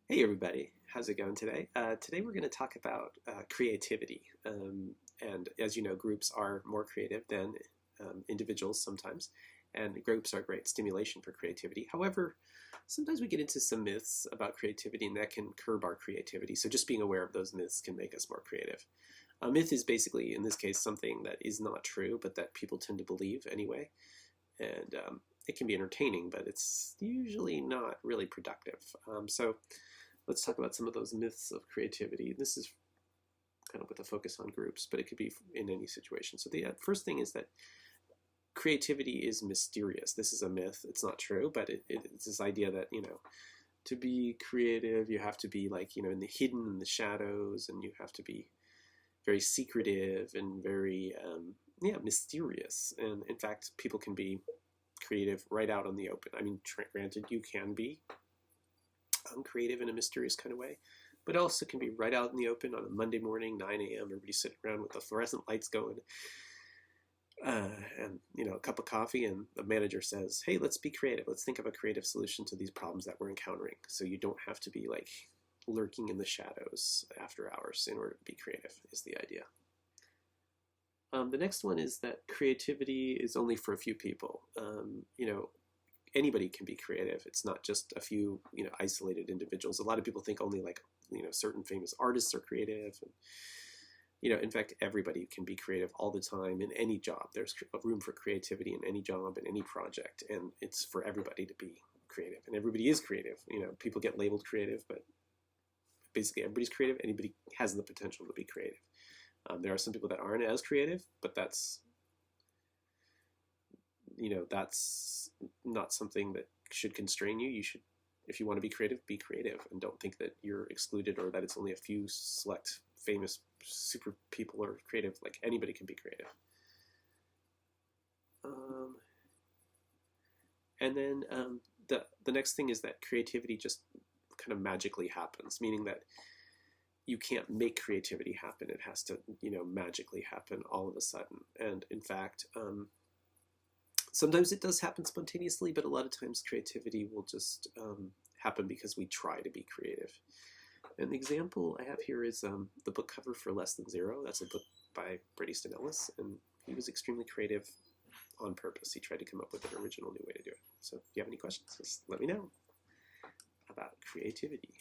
Hey everybody, how's it going today? Today we're going to talk about creativity. And as you know, groups are more creative than individuals sometimes, and groups are great stimulation for creativity. However, sometimes we get into some myths about creativity and that can curb our creativity. So just being aware of those myths can make us more creative. A myth is basically, in this case, something that is not true, but that people tend to believe anyway. And it can be entertaining, but it's usually not really productive. So let's talk about some of those myths of creativity. This is kind of with a focus on groups, but it could be in any situation. So the first thing is that creativity is mysterious. This is a myth. It's not true, but it's this idea that, to be creative, you have to be like, in the hidden in the shadows, and you have to be very secretive and very, mysterious. And in fact, people can be creative right out on the open. I mean, granted, you can be creative in a mysterious kind of way, but it also can be right out in the open on a Monday morning, 9 a.m. Everybody's sitting around with the fluorescent lights going, and a cup of coffee, and the manager says, "Hey, let's be creative. Let's think of a creative solution to these problems that we're encountering." So you don't have to be like lurking in the shadows after hours in order to be creative. Is the idea. The next one is that creativity is only for a few people. Anybody can be creative. It's not just a few, isolated individuals. A lot of people think only like, certain famous artists are creative. And, in fact, everybody can be creative all the time in any job. There's room for creativity in any job, in any project, and it's for everybody to be creative. And everybody is creative. People get labeled creative, but basically everybody's creative. Anybody has the potential to be creative. There are some people that aren't as creative, but that's not something that should constrain you. You should, if you want to be creative, and don't think that you're excluded or that it's only a few select famous super people are creative. Like, anybody can be creative. And then the next thing is that creativity just kind of magically happens, meaning that you can't make creativity happen. It has to, magically happen all of a sudden. And in fact, sometimes it does happen spontaneously, but a lot of times creativity will just happen because we try to be creative. And the example I have here is the book cover for Less Than Zero. That's a book by Bret Easton Ellis, and he was extremely creative on purpose. He tried to come up with an original new way to do it. So if you have any questions, just let me know about creativity.